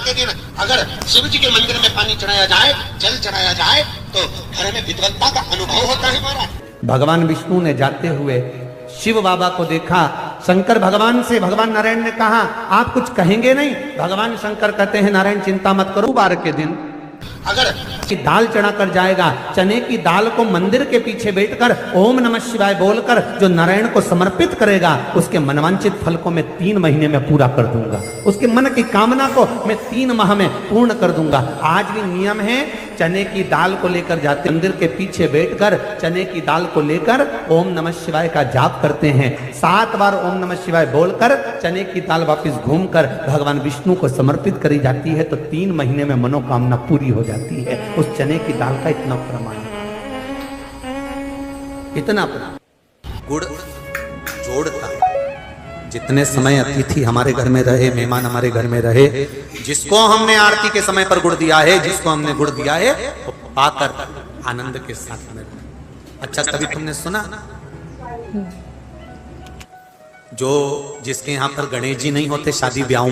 के दिन अगर शिव जी के मंदिर में पानी चढ़ाया जाए, जल चढ़ाया जाए, तो घर में विद्वत्ता का अनुभव होता है महाराज। भगवान विष्णु ने जाते हुए शिव बाबा को देखा। शंकर भगवान से, भगवान नारायण ने कहा आप कुछ कहेंगे नहीं? भगवान शंकर कहते हैं नारायण चिंता मत करो, बार के दिन अगर की दाल चढ़ा कर जाएगा, चने की दाल को मंदिर के पीछे बैठकर ओम नमः शिवाय बोलकर जो नारायण को समर्पित करेगा, उसके मनवांचित फल को मैं 3 महीने में पूरा कर दूंगा, उसके मन की कामना को मैं 3 माह में पूर्ण कर दूंगा। आज भी नियम है, चने की दाल को लेकर जाते मंदिर के पीछे बैठकर चने की दाल को लेकर ओम नमः शिवाय का जाप करते हैं। 7 बार ओम नमः शिवाय बोलकर चने की दाल वापस घूमकर भगवान विष्णु को समर्पित करी जाती है, तो 3 महीने में मनोकामना पूरी हो जाती है। उस चने की दाल का इतना प्रमाण है, इतना प्रमाण। गुड़ जोड़ता है। जितने समय अतिथि हमारे घर में रहे, मेहमान हमारे घर में रहे, जिसको हमने आरती के समय पर गुड़ दिया है, जिसको हमने गुड़ दिया है, वो पाकर आनंद के साथ में। अच्छा, कभी तुमने सुना जो जिसके यहाँ पर गणेश जी नहीं होते, शादी ब्याह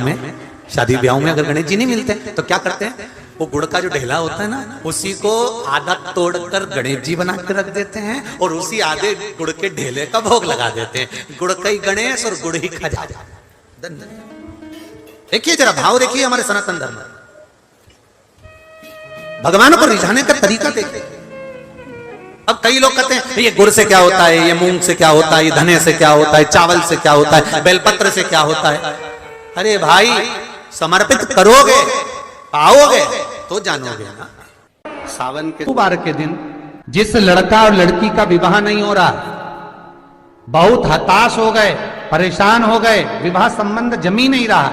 में अगर गणेश जी नहीं मिलते तो क्या करते हैं, वो गुड़ का जो ढेला होता है ना, उसी को आधा तोड़कर गणेश जी बना के रख देते हैं और उसी आधे गुड़ के ढेले का भोग लगा देते हैं। गुड़ का ही गणेश और गुड़ ही खजाना। देखिए जरा भाव देखिए हमारे सनातन धर्म, भगवान को रिझाने का तरीका देखिए। अब कई लोग कहते हैं ये गुड़ से क्या होता है, ये मूंग से क्या होता है, ये धने से क्या होता है, चावल से क्या होता है, बेलपत्र से क्या होता है। अरे भाई, समर्पित करोगे, पाओगे तो जानोगे ना। सावन के बार के दिन जिस लड़का और लड़की का विवाह नहीं हो रहा, बहुत हताश हो गए, परेशान हो गए, विवाह संबंध जमी नहीं रहा,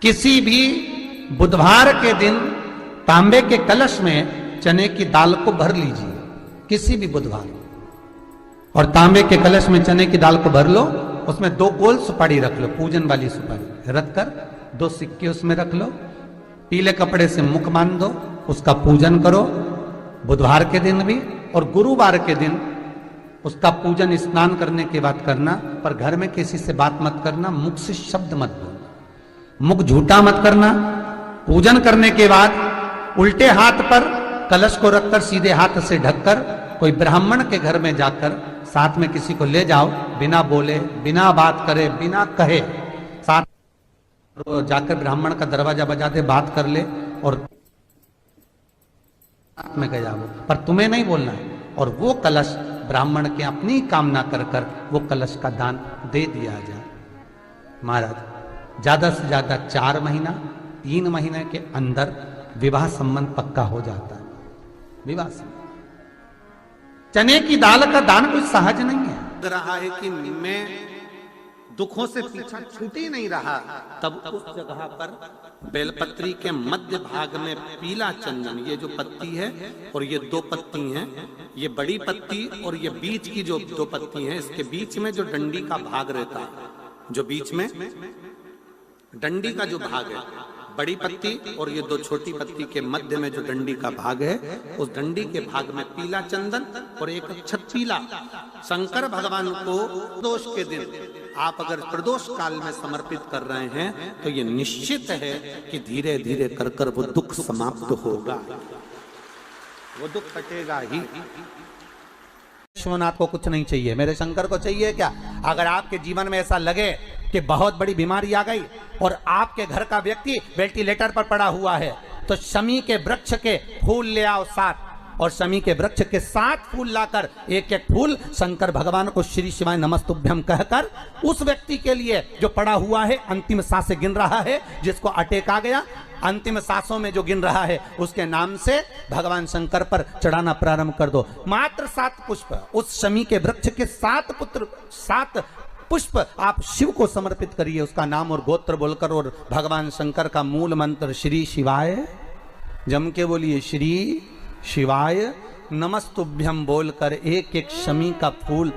किसी भी बुधवार के दिन तांबे के कलश में चने की दाल को भर लीजिए, किसी भी बुधवार, और तांबे के कलश में चने की दाल को भर लो, उसमें 2 गोल सुपारी रख लो, पूजन वाली सुपारी रख कर 2 सिक्के उसमें रख लो, पीले कपड़े से मुख बांध दो, उसका पूजन करो बुधवार के दिन भी, और गुरुवार के दिन उसका पूजन स्नान करने के बाद करना। पर घर में किसी से बात मत करना, मुख से शब्द मत बोलना, मुख झूठा मत करना। पूजन करने के बाद उल्टे हाथ पर कलश को रखकर सीधे हाथ से ढककर कोई ब्राह्मण के घर में जाकर साथ में किसी को ले जाओ, बिना बोले, बिना बात करे, बिना कहे, साथ जाकर ब्राह्मण का दरवाजा बजा दे, बात कर ले और में कह जाओ, पर तुम्हें नहीं बोलना है। और वो कलश ब्राह्मण के अपनी कामना कर कर वो कलश का दान दे दिया जाए। महाराज, ज्यादा से ज्यादा 4 महीना 3 महीने के अंदर विवाह संबंध पक्का हो जाता है। विवाह संबंध, चने की दाल का दान कोई सहज नहीं है। लग रहा है कि मैं दुखों से पीछा छूट ही नहीं रहा, तब उस जगह पर बेलपत्री के मध्य भाग में पीला चंदन, ये जो पत्ती है और ये 2 पत्ती हैं, ये बड़ी पत्ती और ये बीच की जो 2 पत्ती हैं, इसके बीच में जो डंडी का भाग रहता है, जो बीच में डंडी का जो भाग है, बड़ी पत्ती और ये 2 छोटी पत्ती के मध्य में जो डंडी का भाग है, उस डंडी के भाग में पीला चंदन और एक अक्षत पीला। शंकर भगवान को प्रदोष के दिन आप अगर प्रदोष काल में समर्पित कर रहे हैं, तो ये निश्चित है कि धीरे धीरे कर कर वो दुख समाप्त होगा, वो दुख कटेगा ही। विश्वनाथ को कुछ नहीं चाहिए, मेरे शंकर को चाहिए क्या? अगर आपके जीवन में ऐसा लगे कि बहुत बड़ी बीमारी आ गई और आपके घर का व्यक्ति वेंटिलेटर पर पड़ा हुआ है, तो शमी के वृक्ष के फूल ले आओ 7, और शमी के वृक्ष के 7 फूल लाकर एक एक फूल शंकर भगवान को श्री शिवाय नमस्तुभ्यम कहकर उस व्यक्ति के लिए जो पड़ा हुआ है, अंतिम सांसें गिन रहा है, जिसको अटैक आ गया, अंतिम सांसों में जो गिन रहा है, उसके नाम से भगवान शंकर पर चढ़ाना प्रारंभ कर दो। मात्र 7 पुष्प, उस शमी के वृक्ष के 7 पुष्प आप शिव को समर्पित करिए, उसका नाम और गोत्र बोलकर, और भगवान शंकर का मूल मंत्र श्री शिवाय, जम के बोलिए श्री शिवाय नमस्तुभ्यम बोलकर एक एक शमी का फूल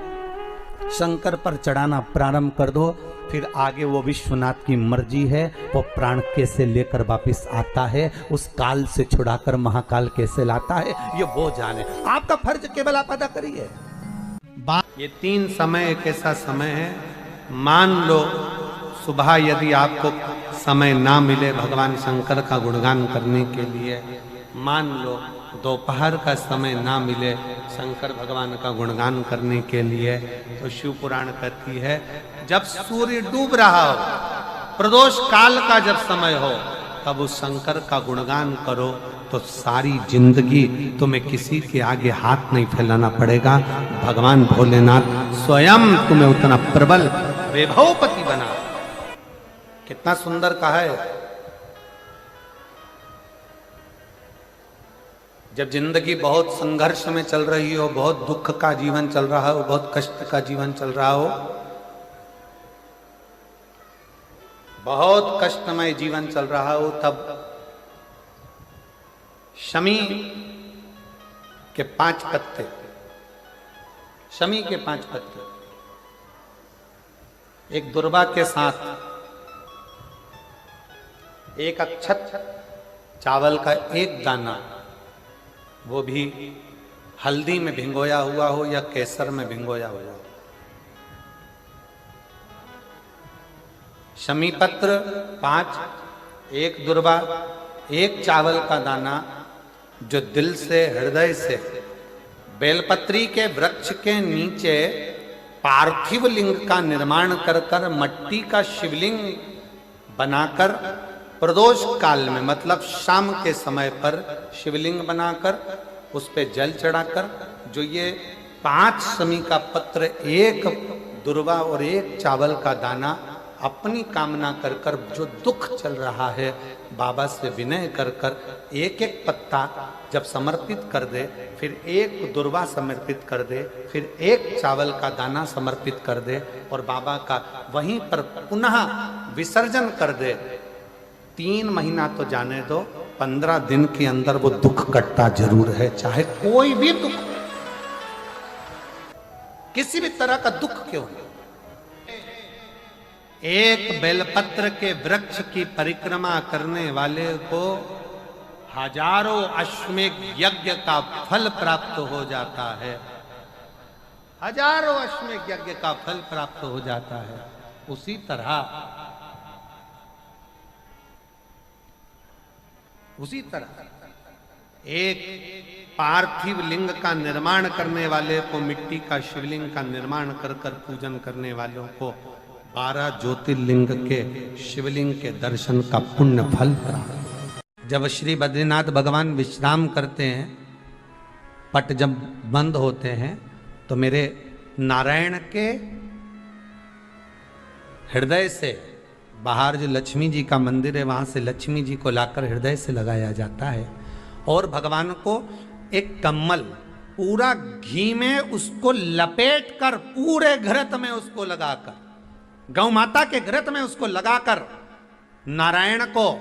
शंकर पर चढ़ाना प्रारंभ कर दो। फिर आगे वो विश्वनाथ की मर्जी है, वो प्राण कैसे लेकर वापिस आता है, उस काल से छुड़ाकर महाकाल कैसे लाता है, ये वो जाने। आपका फर्ज केवल आप अदा करिए। ये 3 समय एक ऐसा समय है, मान लो सुबह यदि आपको समय ना मिले भगवान शंकर का गुणगान करने के लिए, मान लो दोपहर का समय ना मिले शंकर भगवान का गुणगान करने के लिए, तो शिव पुराण कहती है जब सूर्य डूब रहा हो, प्रदोष काल का जब समय हो, तब उस शंकर का गुणगान करो तो सारी जिंदगी तुम्हें किसी के आगे हाथ नहीं फैलाना पड़ेगा। भगवान भोलेनाथ स्वयं तुम्हें उतना प्रबल वैभवपति बना। कितना सुंदर कहा है। जब जिंदगी बहुत संघर्ष में चल रही हो, बहुत दुख का जीवन चल रहा हो, बहुत कष्ट का जीवन चल रहा हो, बहुत कष्टमय जीवन चल रहा हो, तब शमी के 5 पत्ते, शमी के 5 पत्ते एक दुर्वा के साथ, एक अक्षत चावल का एक दाना, वो भी हल्दी में भिंगोया हुआ हो या केसर में भिंगोया हुआ हो, शमी पत्र 5, एक दुर्वा, एक चावल का दाना, जो दिल से हृदय से बेलपत्री के वृक्ष के नीचे पार्थिव लिंग का निर्माण कर कर मट्टी का शिवलिंग बनाकर प्रदोष काल में, मतलब शाम के समय पर शिवलिंग बनाकर उस पे जल चढ़ाकर, जो ये 5 शमी का पत्र, एक दुर्वा और एक चावल का दाना, अपनी कामना कर कर, जो दुख चल रहा है बाबा से विनय कर कर एक एक पत्ता जब समर्पित कर दे, फिर एक दुर्वा समर्पित कर दे, फिर एक चावल का दाना समर्पित कर दे और बाबा का वहीं पर पुनः विसर्जन कर दे, 3 महीना तो जाने दो, 15 दिन के अंदर वो दुख कटता जरूर है, चाहे कोई भी दुख, किसी भी तरह का दुख क्यों हो। एक बेलपत्र के वृक्ष की परिक्रमा करने वाले को हजारों अश्वमेध यज्ञ का फल प्राप्त हो जाता है, हजारों अश्वमेध यज्ञ का फल प्राप्त हो जाता है। उसी तरह एक पार्थिव लिंग का निर्माण करने वाले को, मिट्टी का शिवलिंग का निर्माण कर कर पूजन करने वालों को 12 ज्योतिर्लिंग के शिवलिंग के दर्शन का पुण्य फल प्राप्त। जब श्री बद्रीनाथ भगवान विश्राम करते हैं, पट जब बंद होते हैं, तो मेरे नारायण के हृदय से बाहर जो लक्ष्मी जी का मंदिर है, वहां से लक्ष्मी जी को लाकर हृदय से लगाया जाता है और भगवान को एक कम्मल पूरा घी में उसको लपेट कर, पूरे घृत में उसको लगाकर, गौ माता के घृत में उसको लगाकर नारायण को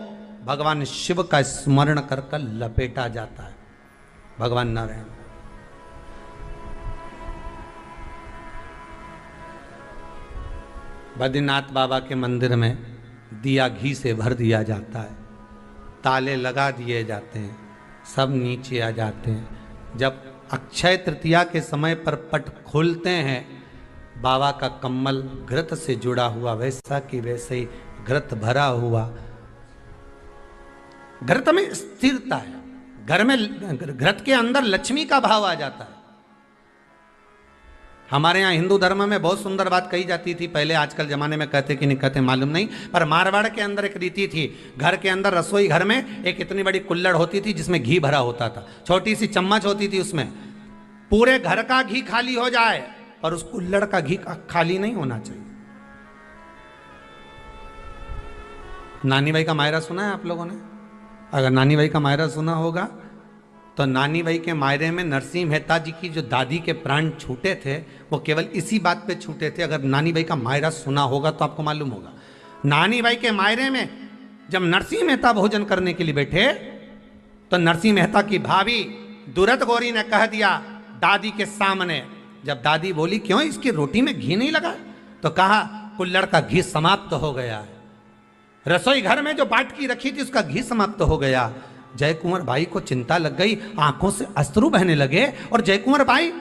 भगवान शिव का स्मरण कर कर लपेटा जाता है। भगवान नारायण बद्रीनाथ बाबा के मंदिर में दिया घी से भर दिया जाता है, ताले लगा दिए जाते हैं, सब नीचे आ जाते हैं। जब अक्षय तृतीया के समय पर पट खोलते हैं, बाबा का कम्मल घृत से जुड़ा हुआ वैसा कि वैसे ही घृत भरा हुआ, घृत में स्थिरता है, घर में घृत के अंदर लक्ष्मी का भाव आ जाता है। हमारे यहाँ हिंदू धर्म में बहुत सुंदर बात कही जाती थी पहले, आजकल जमाने में कहते कि नहीं कहते मालूम नहीं, पर मारवाड़ के अंदर एक रीति थी, घर के अंदर रसोई घर में एक इतनी बड़ी कुल्हड़ होती थी जिसमें घी भरा होता था, छोटी सी चम्मच होती थी, उसमें पूरे घर का घी खाली हो जाए पर उस कुल्हड़ का घी खाली नहीं होना चाहिए। नानी भाई का मायरा सुना है आप लोगों ने? अगर नानी भाई का मायरा सुना होगा तो नानी भाई के मायरे में नरसिंह मेहता जी की जो दादी के प्राण छूटे थे, वो केवल इसी बात पे छूटे थे। अगर नानी भाई का मायरा सुना होगा तो आपको मालूम होगा, नानी भाई के मायरे में जब नरसिंह मेहता भोजन करने के लिए बैठे तो नरसिंह मेहता की भाभी दुरत गौरी ने कह दिया दादी के सामने, जब दादी बोली क्यों इसकी रोटी में घी नहीं लगा, तो कहा कुल्हड़ का घी समाप्त हो गया है, रसोई घर में जो बाटकी रखी थी उसका घी समाप्त हो गया। जय कुंवर भाई को चिंता लग गई, आंखों से अश्रु बहने लगे और जय कुंवर भाई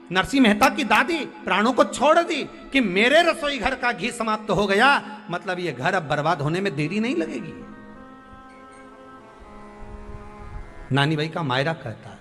नरसिंह मेहता की दादी प्राणों को छोड़ दी कि मेरे रसोई घर का घी समाप्त हो गया, मतलब ये घर अब बर्बाद होने में देरी नहीं लगेगी। नानी भाई का मायरा कहता है,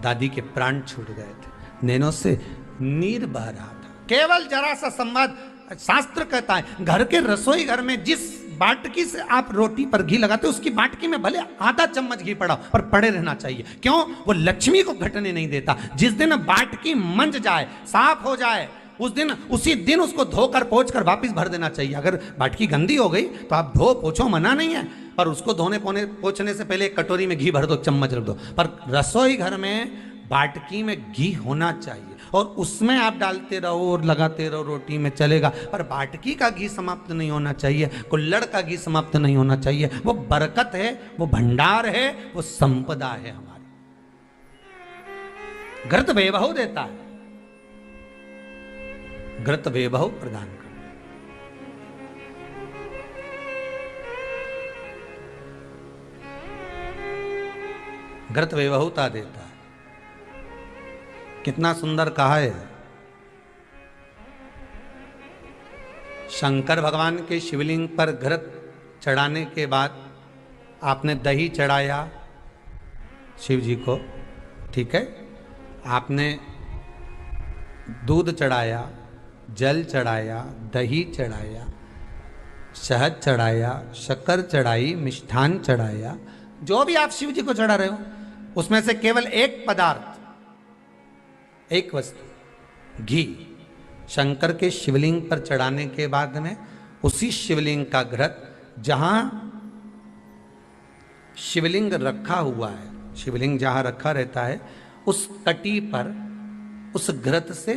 दादी के प्राण छूट गए थे, नैनों से नीर बह रहा था, केवल जरा सा संवाद। शास्त्र कहता है घर के रसोई घर में जिस बाटकी से आप रोटी पर घी लगाते हो उसकी बाटकी में भले आधा चम्मच घी पड़ा पर पड़े रहना चाहिए। क्यों? वो लक्ष्मी को घटने नहीं देता। जिस दिन बाटकी मंज जाए, साफ हो जाए, उसी दिन उसको धोकर पोंछ कर वापस भर देना चाहिए। अगर बाटकी गंदी हो गई तो आप धो पोछो, मना नहीं है, पर उसको धोने पोछने से पहले एक कटोरी में घी भर दो, चम्मच रख दो। पर रसोई घर में बाटकी में घी होना चाहिए और उसमें आप डालते रहो और लगाते रहो, रोटी में चलेगा, पर बाटकी का घी समाप्त नहीं होना चाहिए, कुल्हड़ का घी समाप्त नहीं होना चाहिए। वो बरकत है, वो भंडार है, वो संपदा है हमारी। घृत वैभव देता है, घृत वैभव प्रदान कर। घृत वैभवता देता है। कितना सुंदर कहा है। शंकर भगवान के शिवलिंग पर घृत चढ़ाने के बाद आपने दही चढ़ाया शिव जी को, ठीक है, आपने दूध चढ़ाया, जल चढ़ाया, दही चढ़ाया, शहद चढ़ाया, शक्कर चढ़ाई, मिष्ठान चढ़ाया, जो भी आप शिव जी को चढ़ा रहे हो उसमें से केवल एक पदार्थ, एक वस्तु, घी, शंकर के शिवलिंग पर चढ़ाने के बाद में उसी शिवलिंग का घृत, जहां शिवलिंग रखा हुआ है, शिवलिंग जहां रखा रहता है उस कटी पर उस घृत से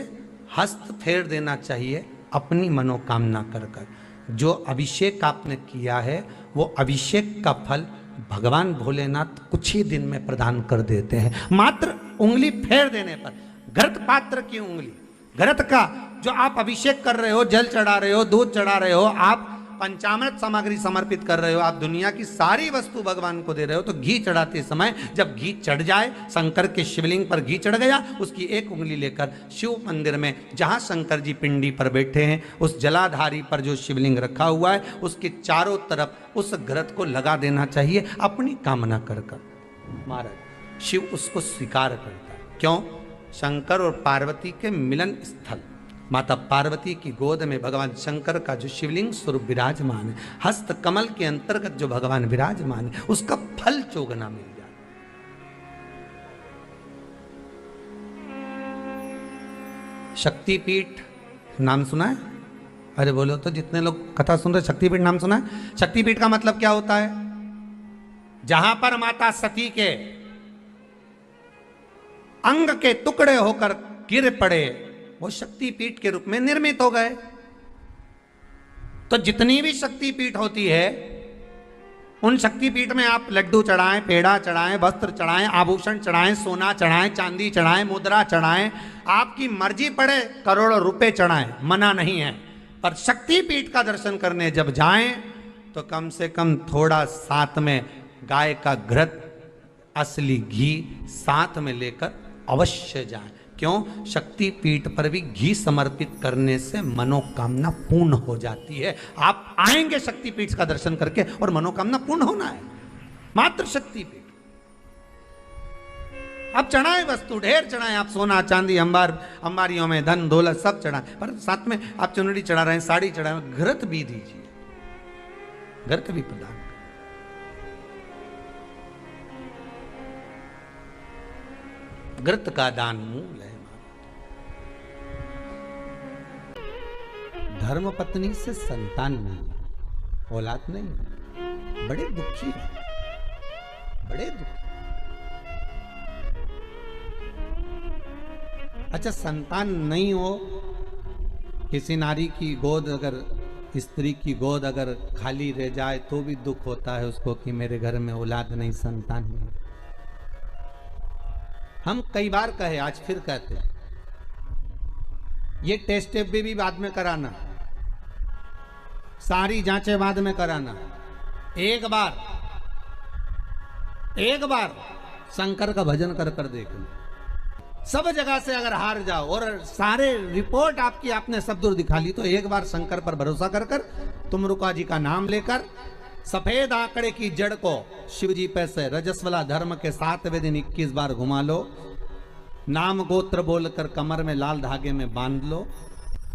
हस्त फेर देना चाहिए अपनी मनोकामना कर कर। जो अभिषेक आपने किया है वो अभिषेक का फल भगवान भोलेनाथ कुछ ही दिन में प्रदान कर देते हैं। मात्र उंगली फेर देने पर, घृत पात्र की उंगली, घृत का जो आप अभिषेक कर रहे हो, जल चढ़ा रहे हो, दूध चढ़ा रहे हो, आप पंचामृत सामग्री समर्पित कर रहे हो, आप दुनिया की सारी वस्तु भगवान को दे रहे हो, तो घी चढ़ाते समय जब घी चढ़ जाए, शंकर के शिवलिंग पर घी चढ़ गया, उसकी एक उंगली लेकर शिव मंदिर में जहां शंकर जी पिंडी पर बैठे हैं उस जलाधारी पर जो शिवलिंग रखा हुआ है उसके चारों तरफ उस घृत को लगा देना चाहिए अपनी कामना कर कर। महाराज शिव उसको स्वीकार करता है। क्यों? शंकर और पार्वती के मिलन स्थल, माता पार्वती की गोद में भगवान शंकर का जो शिवलिंग स्वरूप विराजमान है, हस्त कमल के अंतर्गत जो भगवान विराजमान है, उसका फल चोगना मिल जाए। शक्तिपीठ नाम सुना है? अरे बोलो तो, जितने लोग कथा सुन रहे, शक्तिपीठ नाम सुना है? शक्तिपीठ का मतलब क्या होता है? जहां पर माता सती के अंग के टुकड़े होकर गिर पड़े वो शक्तिपीठ के रूप में निर्मित हो गए। तो जितनी भी शक्तिपीठ होती है उन शक्तिपीठ में आप लड्डू चढ़ाएं, पेड़ा चढ़ाएं, वस्त्र चढ़ाएं, आभूषण चढ़ाएं, सोना चढ़ाएं, चांदी चढ़ाएं, मुद्रा चढ़ाएं, आपकी मर्जी पड़े करोड़ों रुपए चढ़ाएं, मना नहीं है। पर शक्तिपीठ का दर्शन करने जब जाएं तो कम से कम थोड़ा साथ में गाय का घृत, असली घी साथ में लेकर अवश्य जाएं। क्यों? शक्तिपीठ पर भी घी समर्पित करने से मनोकामना पूर्ण हो जाती है। आप आएंगे शक्तिपीठ का दर्शन करके और मनोकामना पूर्ण होना है। मात्र शक्तिपीठ। आप चढ़ाएं वस्तु, ढेर चढ़ाएं, आप सोना चांदी अंबारियों में धन दौलत सब चढ़ाएं, पर साथ में आप चुनरी चढ़ा रहे हैं, साड़ी चढ़ा रहे हैं, घृत भी दीजिए, घृत भी प्रदान। घृत का दान मूल है। धर्म पत्नी से संतान नहीं, औलाद नहीं, बड़े दुखी है, बड़े दुखी। अच्छा, संतान नहीं हो, किसी नारी की गोद अगर, स्त्री की गोद अगर खाली रह जाए तो भी दुख होता है उसको कि मेरे घर में औलाद नहीं, संतान नहीं। हम कई बार कहे, आज फिर कहते हैं, ये टेस्ट भी बाद में कराना, सारी जांचें बाद में कराना। एक बार शंकर का भजन कर कर देख लो, सब जगह से अगर हार जाओ और सारे रिपोर्ट आपकी आपने सब दूर दिखा ली, तो एक बार शंकर पर भरोसा कर कर तुम रुका जी का नाम लेकर सफेद आंकड़े की जड़ को शिव जी पे से रजस्वला धर्म के 7वें दिन 21 बार घुमा लो। नाम गोत्र बोलकर कमर में लाल धागे में बांध लो।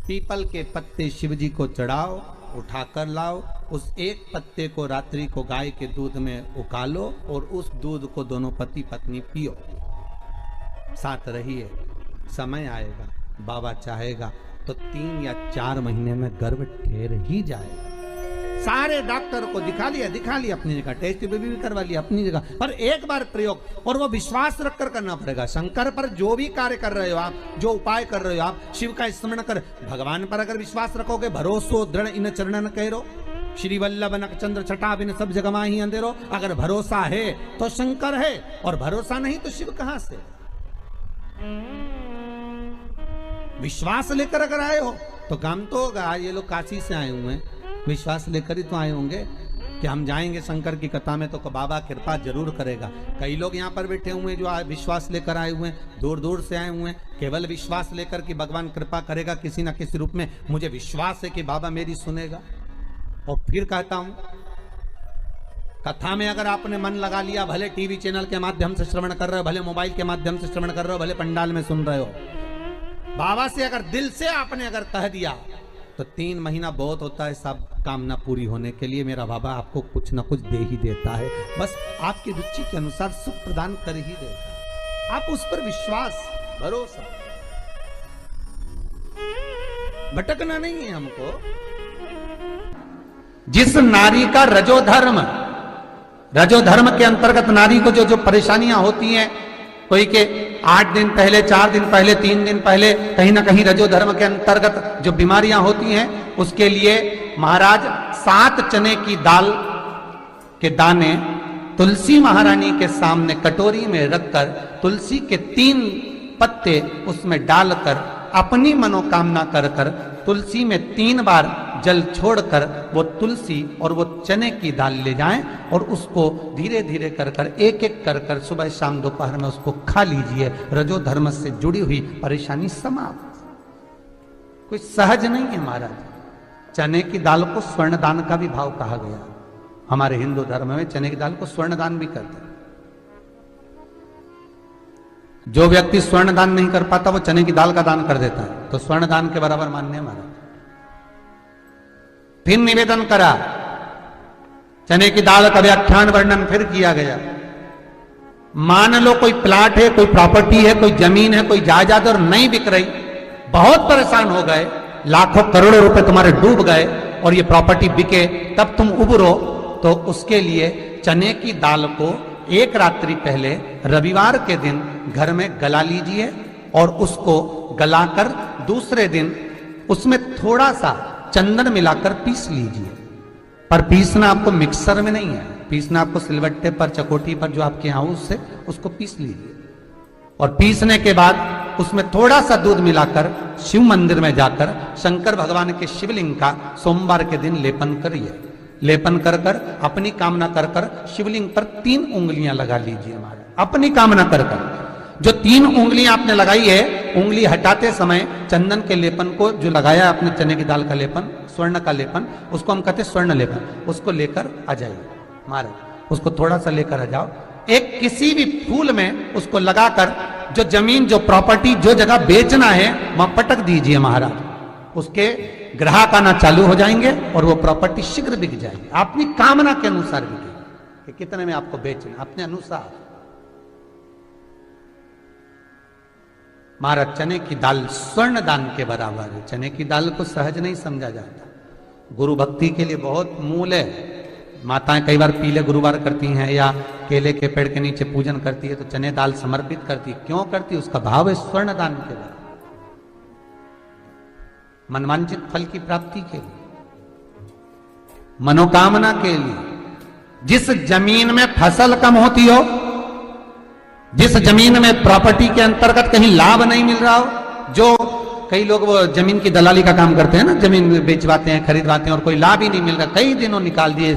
पीपल के पत्ते शिव जी को चढ़ाओ, उठाकर लाओ। उस एक पत्ते को रात्रि को गाय के दूध में उकालो और उस दूध को दोनों पति पत्नी पियो। साथ रहिए, समय आएगा, बाबा चाहेगा तो 3 या 4 महीने में गर्भ ठहर ही जाएगा। सारे डॉक्टर को दिखा लिया अपनी जगह, टेस्ट भी करवा लिया अपनी जगह, पर एक बार प्रयोग, और वो विश्वास रखकर करना पड़ेगा। शंकर पर जो भी कार्य कर रहे हो आप, जो उपाय कर रहे हो आप, शिव का स्मरण कर, भगवान पर अगर विश्वास रखोगे, भरोसो दृढ़ इन चरणन कहो, श्री वल्लभ नख चंद्र छटा बिन सब जगह माही अंधेरो। अगर भरोसा है तो शंकर है, और भरोसा नहीं तो शिव कहां से। विश्वास लेकर अगर आए हो तो काम तो होगा। ये लोग काशी से आए हुए हैं, विश्वास लेकर ही तो आए होंगे कि हम जाएंगे शंकर की कथा में तो बाबा कृपा जरूर करेगा। कई लोग यहाँ पर बैठे हुए हैं जो विश्वास लेकर आए हुए हैं, दूर दूर से आए हुए हैं, केवल विश्वास लेकर कि भगवान कृपा करेगा किसी ना किसी रूप में, मुझे विश्वास है कि बाबा मेरी सुनेगा। और फिर कहता हूं, कथा में अगर आपने मन लगा लिया, भले टीवी चैनल के माध्यम से श्रवण कर रहे हो, भले मोबाइल के माध्यम से श्रवण कर रहे हो, भले पंडाल में सुन रहे हो, बाबा से अगर दिल से आपने अगर कह दिया तो 3 महीना बहुत होता है सब कामना पूरी होने के लिए। मेरा बाबा आपको कुछ ना कुछ दे ही देता है, बस आपकी रुचि के अनुसार सुख प्रदान कर ही देता। आप उस पर विश्वास, भरोसा, भटकना नहीं है हमको। जिस नारी का रजोधर्म के अंतर्गत नारी को जो परेशानियां होती हैं, कोई के 8 दिन पहले, 4 दिन पहले, 3 दिन पहले कहीं ना कहीं रजोधर्म के अंतर्गत जो बीमारियां होती हैं, उसके लिए महाराज 7 चने की दाल के दाने तुलसी महारानी के सामने कटोरी में रखकर तुलसी के 3 पत्ते उसमें डालकर अपनी मनोकामना कर कर तुलसी में 3 बार जल छोड़कर वो तुलसी और वो चने की दाल ले जाएं और उसको धीरे धीरे कर कर एक एक कर कर सुबह शाम दोपहर में उसको खा लीजिए। रजो धर्म से जुड़ी हुई परेशानी समाप्त। कोई सहज नहीं है महाराज। चने की दाल को स्वर्ण दान का भी भाव कहा गया। हमारे हिंदू धर्म में चने की दाल को स्वर्ण दान भी करते हैं। जो व्यक्ति स्वर्ण दान नहीं कर पाता वो चने की दाल का दान कर देता है, तो स्वर्ण दान के बराबर मान्य है महाराज। फिर निवेदन करा, चने की दाल का व्याख्यान वर्णन फिर किया गया। मान लो कोई प्लाट है, कोई प्रॉपर्टी है, कोई जमीन है, कोई जायदाद और नहीं बिक रही, बहुत परेशान हो गए, लाखों करोड़ों रुपए तुम्हारे डूब गए और ये प्रॉपर्टी बिके, तब तुम उबरो, तो उसके लिए चने की दाल को एक रात्रि पहले रविवार के दिन घर में गला लीजिए और उसको गलाकर दूसरे दिन उसमें थोड़ा सा चंदन मिलाकर पीस लीजिए। पर पीसना आपको मिक्सर में नहीं है, पीसना आपको सिलवट्टे पर, चकोटी पर, जो आपके यहाँ उससे उसको पीस लीजिए। और पीसने के बाद उसमें थोड़ा सा दूध मिलाकर शिव मंदिर में जाकर शंकर भगवान के शिवलिंग का सोमवार के दिन लेपन करिए। लेपन कर कर अपनी कामना कर कर शिवलिंग पर 3 उंगलियां लगा लीजिए महाराज, अपनी कामना कर कर। जो 3 उंगलियां आपने लगाई है, उंगली हटाते समय चंदन के लेपन को जो लगाया आपने, चने की दाल का लेपन, स्वर्ण का लेपन, उसको हम कहते हैं स्वर्ण लेपन, उसको लेकर आ जाइए महाराज। उसको थोड़ा सा लेकर आ जाओ, एक किसी भी फूल में उसको लगाकर जो जमीन, जो प्रॉपर्टी, जो जगह बेचना है वहां पटक दीजिए महाराज। उसके ग्राहक आना चालू हो जाएंगे और वो प्रॉपर्टी शीघ्र बिक जाएगी। अपनी कामना के अनुसार बिकेगी कि कितने में आपको बेचना, अपने अनुसार। महाराज चने की दाल स्वर्ण दान के बराबर है। चने की दाल को सहज नहीं समझा जाता, गुरु भक्ति के लिए बहुत मूल है। माताएं कई बार पीले गुरुवार करती हैं या केले के पेड़ के नीचे पूजन करती है तो चने दाल समर्पित करती है। क्यों करती है? उसका भाव है स्वर्ण दान के बराबर, मनवांचित फल की प्राप्ति के लिए, मनोकामना के लिए। जिस जमीन में फसल कम होती हो, जिस जमीन में प्रॉपर्टी के अंतर्गत कहीं लाभ नहीं मिल रहा हो, जो कई लोग वो जमीन की दलाली का काम करते हैं ना, जमीन बेचवाते हैं, खरीदवाते हैं और कोई लाभ ही नहीं मिल रहा, कई दिनों निकाल दिए,